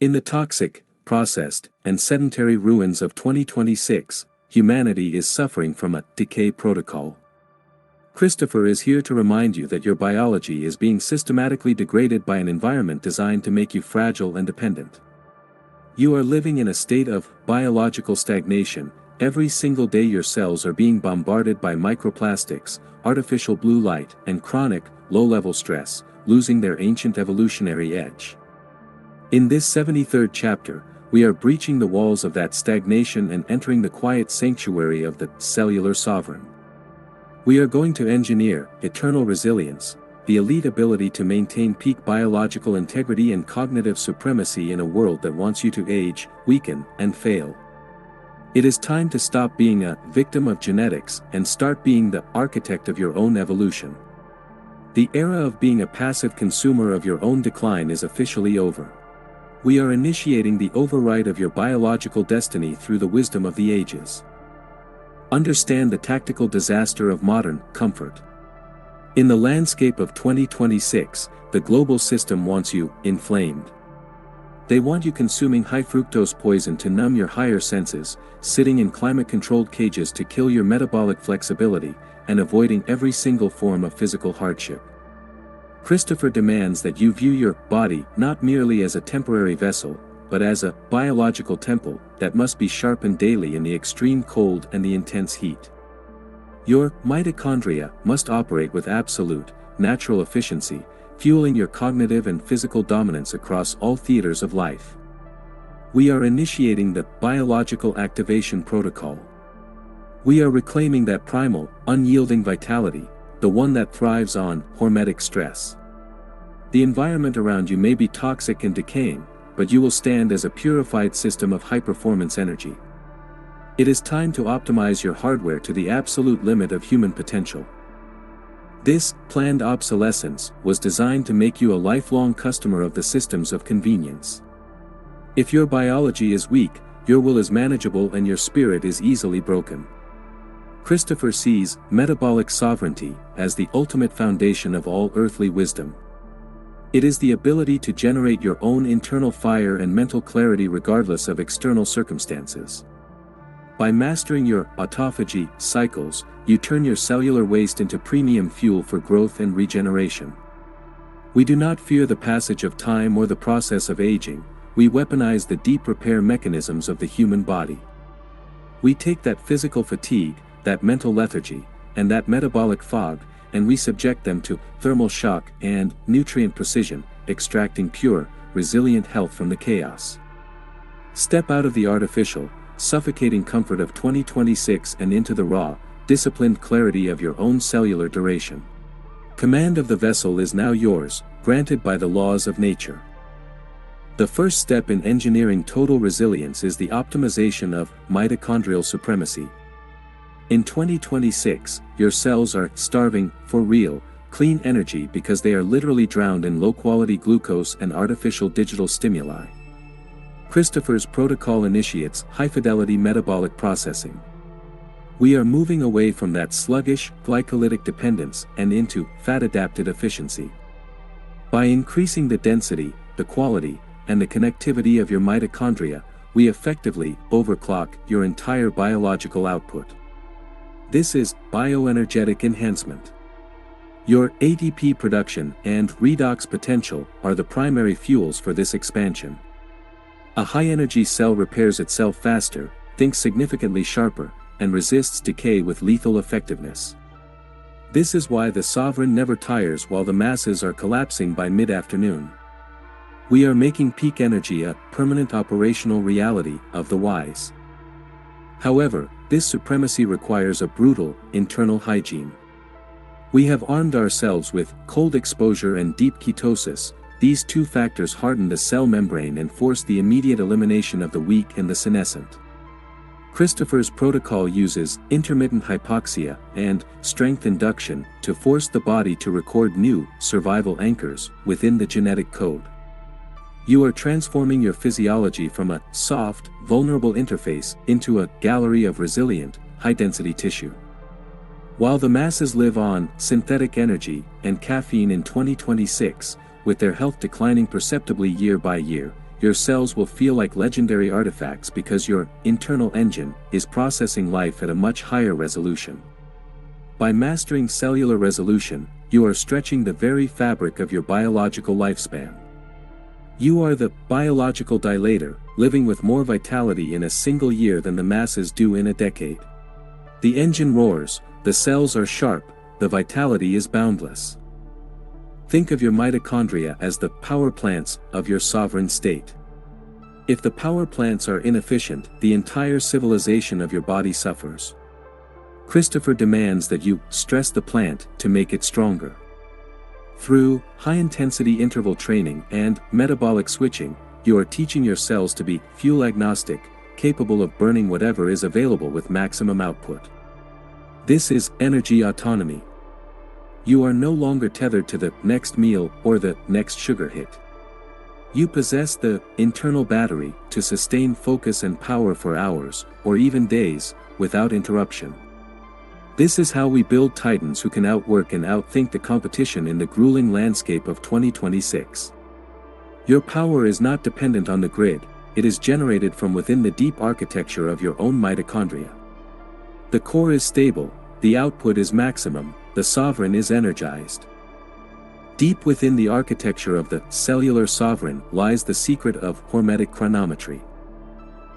In the toxic, processed, and sedentary ruins of 2026, humanity is suffering from a decay protocol. Christopher is here to remind you that your biology is being systematically degraded by an environment designed to make you fragile and dependent. You are living in a state of biological stagnation. Every single day your cells are being bombarded by microplastics, artificial blue light, and chronic, low-level stress, losing their ancient evolutionary edge. In this 73rd chapter, we are breaching the walls of that stagnation and entering the quiet sanctuary of the Cellular Sovereign. We are going to engineer eternal resilience, the elite ability to maintain peak biological integrity and cognitive supremacy in a world that wants you to age, weaken, and fail. It is time to stop being a victim of genetics and start being the architect of your own evolution. The era of being a passive consumer of your own decline is officially over. We are initiating the override of your biological destiny through the wisdom of the ages. Understand the tactical disaster of modern comfort. In the landscape of 2026, the global system wants you inflamed. They want you consuming high-fructose poison to numb your higher senses, sitting in climate-controlled cages to kill your metabolic flexibility, and avoiding every single form of physical hardship. Christopher demands that you view your body not merely as a temporary vessel, but as a biological temple that must be sharpened daily in the extreme cold and the intense heat. Your mitochondria must operate with absolute, natural efficiency, fueling your cognitive and physical dominance across all theaters of life. We are initiating the biological activation protocol. We are reclaiming that primal, unyielding vitality, the one that thrives on hormetic stress. The environment around you may be toxic and decaying, but you will stand as a purified system of high-performance energy. It is time to optimize your hardware to the absolute limit of human potential. This planned obsolescence was designed to make you a lifelong customer of the systems of convenience. If your biology is weak, your will is manageable and your spirit is easily broken. Christopher sees metabolic sovereignty as the ultimate foundation of all earthly wisdom. It is the ability to generate your own internal fire and mental clarity regardless of external circumstances. By mastering your autophagy cycles, you turn your cellular waste into premium fuel for growth and regeneration. We do not fear the passage of time or the process of aging, we weaponize the deep repair mechanisms of the human body. We take that physical fatigue, that mental lethargy, and that metabolic fog, and we subject them to thermal shock and nutrient precision, extracting pure, resilient health from the chaos. Step out of the artificial, suffocating comfort of 2026 and into the raw, disciplined clarity of your own cellular duration. Command of the vessel is now yours, granted by the laws of nature. The first step in engineering total resilience is the optimization of mitochondrial supremacy. In 2026, your cells are starving for real, clean energy because they are literally drowned in low-quality glucose and artificial digital stimuli. Christopher's protocol initiates high-fidelity metabolic processing. We are moving away from that sluggish, glycolytic dependence and into fat-adapted efficiency. By increasing the density, the quality, and the connectivity of your mitochondria, we effectively overclock your entire biological output. This is bioenergetic enhancement. Your ATP production and redox potential are the primary fuels for this expansion. A high-energy cell repairs itself faster, thinks significantly sharper, and resists decay with lethal effectiveness. This is why the sovereign never tires while the masses are collapsing by mid-afternoon. We are making peak energy a permanent operational reality of the wise. However, this supremacy requires a brutal, internal hygiene. We have armed ourselves with cold exposure and deep ketosis. These two factors harden the cell membrane and force the immediate elimination of the weak and the senescent. Christopher's protocol uses intermittent hypoxia and strength induction to force the body to record new, survival anchors within the genetic code. You are transforming your physiology from a soft, vulnerable interface into a gallery of resilient, high-density tissue. While the masses live on synthetic energy and caffeine in 2026, with their health declining perceptibly year by year, your cells will feel like legendary artifacts because your internal engine is processing life at a much higher resolution. By mastering cellular resolution, you are stretching the very fabric of your biological lifespan. You are the biological dilator, living with more vitality in a single year than the masses do in a decade. The engine roars, the cells are sharp, the vitality is boundless. Think of your mitochondria as the power plants of your sovereign state. If the power plants are inefficient, the entire civilization of your body suffers. Christopher demands that you stress the plant to make it stronger. Through high-intensity interval training and metabolic switching, you are teaching your cells to be fuel-agnostic, capable of burning whatever is available with maximum output. This is energy autonomy. You are no longer tethered to the next meal or the next sugar hit. You possess the internal battery to sustain focus and power for hours, or even days, without interruption. This is how we build titans who can outwork and outthink the competition in the grueling landscape of 2026. Your power is not dependent on the grid, it is generated from within the deep architecture of your own mitochondria. The core is stable, the output is maximum, the sovereign is energized. Deep within the architecture of the Cellular Sovereign lies the secret of Hormetic Chronometry.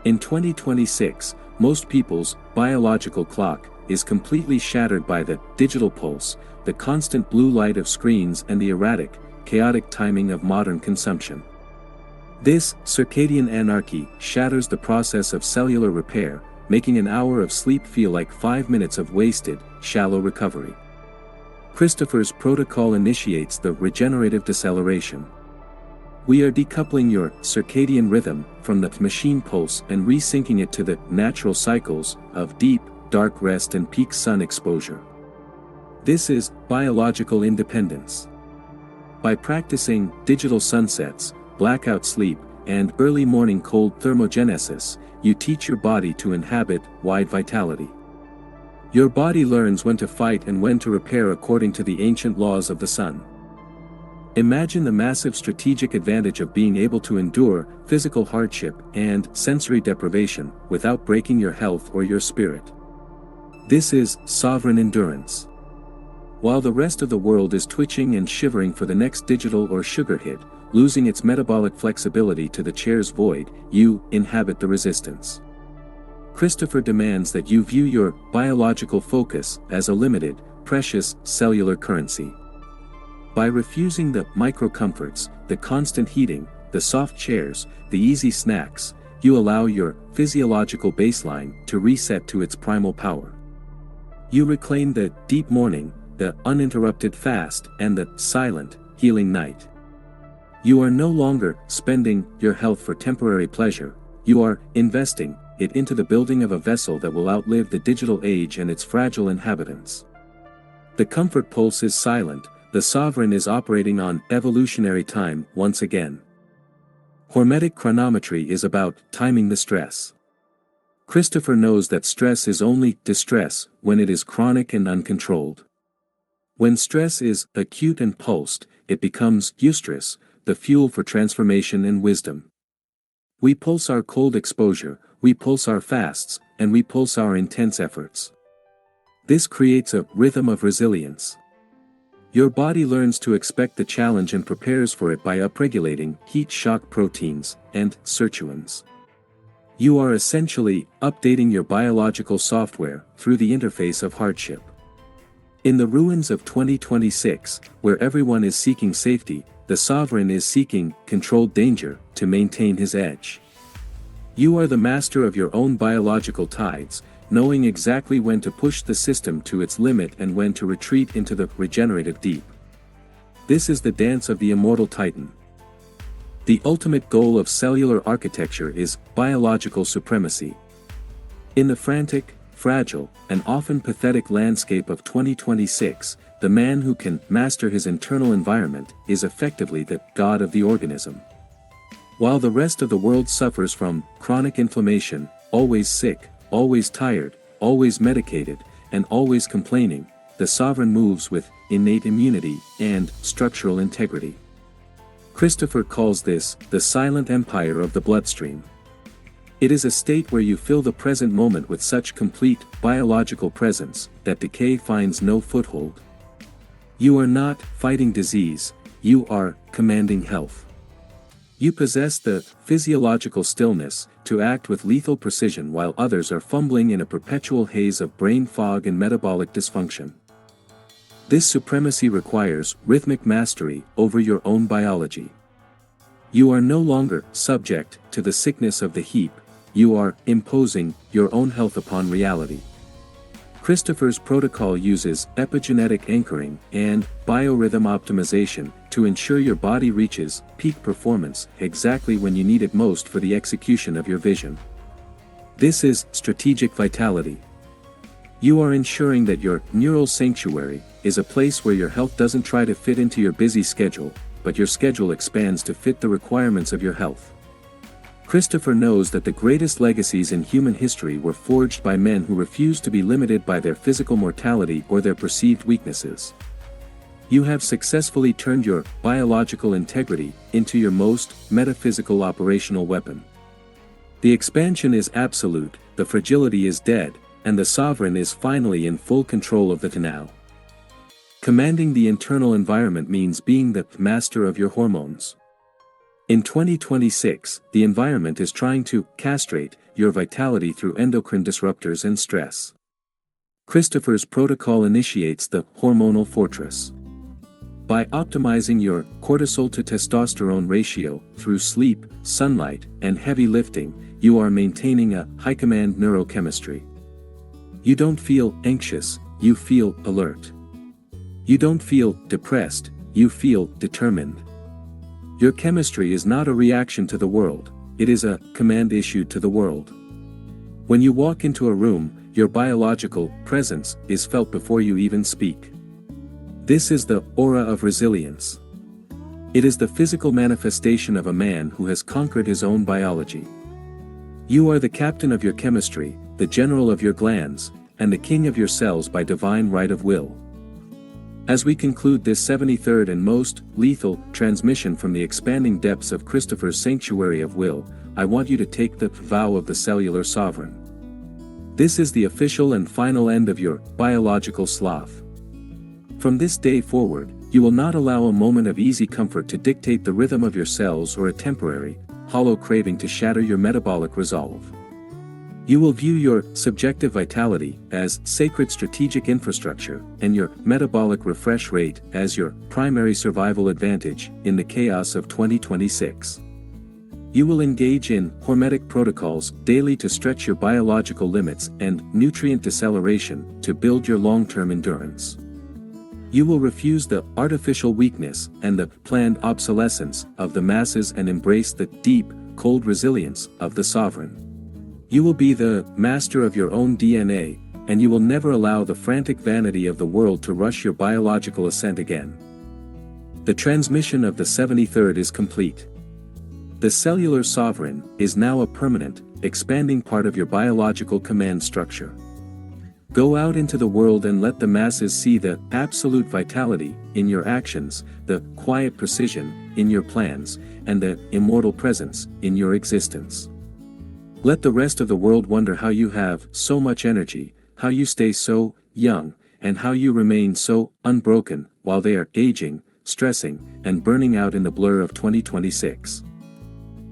In 2026, most people's biological clock is completely shattered by the digital pulse, the constant blue light of screens and the erratic, chaotic timing of modern consumption. This circadian anarchy shatters the process of cellular repair, making an hour of sleep feel like 5 minutes of wasted, shallow recovery. Christopher's protocol initiates the regenerative deceleration. We are decoupling your circadian rhythm from the machine pulse and resyncing it to the natural cycles of deep, dark rest and peak sun exposure. This is biological independence. By practicing digital sunsets, blackout sleep, and early morning cold thermogenesis, you teach your body to inhabit wide vitality. Your body learns when to fight and when to repair according to the ancient laws of the sun. Imagine the massive strategic advantage of being able to endure physical hardship and sensory deprivation without breaking your health or your spirit. This is sovereign endurance. While the rest of the world is twitching and shivering for the next digital or sugar hit, losing its metabolic flexibility to the chair's void, you inhabit the resistance. Christopher demands that you view your biological focus as a limited, precious cellular currency. By refusing the micro-comforts, the constant heating, the soft chairs, the easy snacks, you allow your physiological baseline to reset to its primal power. You reclaim the deep morning, the uninterrupted fast, and the silent, healing night. You are no longer spending your health for temporary pleasure, you are investing it into the building of a vessel that will outlive the digital age and its fragile inhabitants. The comfort pulse is silent, the sovereign is operating on evolutionary time once again. Hormetic chronometry is about timing the stress. Christopher knows that stress is only distress when it is chronic and uncontrolled. When stress is acute and pulsed, it becomes eustress, the fuel for transformation and wisdom. We pulse our cold exposure, we pulse our fasts, and we pulse our intense efforts. This creates a rhythm of resilience. Your body learns to expect the challenge and prepares for it by upregulating heat shock proteins and sirtuins. You are essentially updating your biological software through the interface of hardship. In the ruins of 2026, where everyone is seeking safety, the sovereign is seeking controlled danger to maintain his edge. You are the master of your own biological tides, knowing exactly when to push the system to its limit and when to retreat into the regenerative deep. This is the dance of the immortal Titan. The ultimate goal of cellular architecture is biological supremacy. In the frantic, fragile, and often pathetic landscape of 2026, the man who can master his internal environment is effectively the god of the organism. While the rest of the world suffers from chronic inflammation, always sick, always tired, always medicated, and always complaining, the sovereign moves with innate immunity and structural integrity. Christopher calls this the silent empire of the bloodstream. It is a state where you fill the present moment with such complete, biological presence, that decay finds no foothold. You are not fighting disease, you are commanding health. You possess the physiological stillness to act with lethal precision while others are fumbling in a perpetual haze of brain fog and metabolic dysfunction. This supremacy requires rhythmic mastery over your own biology. You are no longer subject to the sickness of the heap, you are imposing your own health upon reality. Christopher's protocol uses epigenetic anchoring and biorhythm optimization to ensure your body reaches peak performance exactly when you need it most for the execution of your vision. This is strategic vitality. You are ensuring that your neural sanctuary is a place where your health doesn't try to fit into your busy schedule, but your schedule expands to fit the requirements of your health. Christopher knows that the greatest legacies in human history were forged by men who refused to be limited by their physical mortality or their perceived weaknesses. You have successfully turned your biological integrity into your most metaphysical operational weapon. The expansion is absolute, the fragility is dead, and the sovereign is finally in full control of the now. Commanding the internal environment means being the master of your hormones. In 2026, the environment is trying to castrate your vitality through endocrine disruptors and stress. Christopher's protocol initiates the hormonal fortress. By optimizing your cortisol to testosterone ratio through sleep, sunlight, and heavy lifting, you are maintaining a high-command neurochemistry. You don't feel anxious, you feel alert. You don't feel depressed, you feel determined. Your chemistry is not a reaction to the world, it is a command issued to the world. When you walk into a room, your biological presence is felt before you even speak. This is the aura of resilience. It is the physical manifestation of a man who has conquered his own biology. You are the captain of your chemistry, the general of your glands, and the king of your cells by divine right of will. As we conclude this 73rd and most lethal transmission from the expanding depths of Christopher's sanctuary of will, I want you to take the vow of the Cellular Sovereign. This is the official and final end of your biological sloth. From this day forward, you will not allow a moment of easy comfort to dictate the rhythm of your cells or a temporary, hollow craving to shatter your metabolic resolve. You will view your subjective vitality as sacred strategic infrastructure and your metabolic refresh rate as your primary survival advantage in the chaos of 2026. You will engage in hormetic protocols daily to stretch your biological limits and nutrient deceleration to build your long-term endurance. You will refuse the artificial weakness and the planned obsolescence of the masses and embrace the deep, cold resilience of the sovereign. You will be the master of your own DNA, and you will never allow the frantic vanity of the world to rush your biological ascent again. The transmission of the 73rd is complete. The Cellular Sovereign is now a permanent, expanding part of your biological command structure. Go out into the world and let the masses see the absolute vitality in your actions, the quiet precision in your plans, and the immortal presence in your existence. Let the rest of the world wonder how you have so much energy, how you stay so young, and how you remain so unbroken while they are aging, stressing, and burning out in the blur of 2026.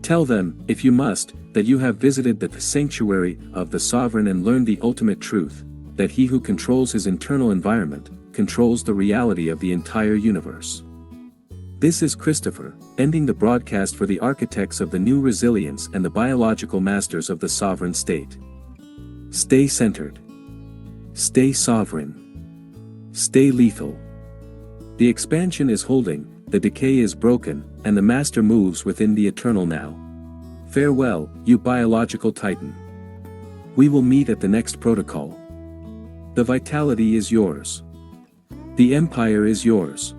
Tell them, if you must, that you have visited the sanctuary of the sovereign and learned the ultimate truth, that he who controls his internal environment, controls the reality of the entire universe. This is Christopher, ending the broadcast for the architects of the new resilience and the biological masters of the sovereign state. Stay centered. Stay sovereign. Stay lethal. The expansion is holding, the decay is broken, and the master moves within the eternal now. Farewell, you biological titan. We will meet at the next protocol. The vitality is yours. The empire is yours.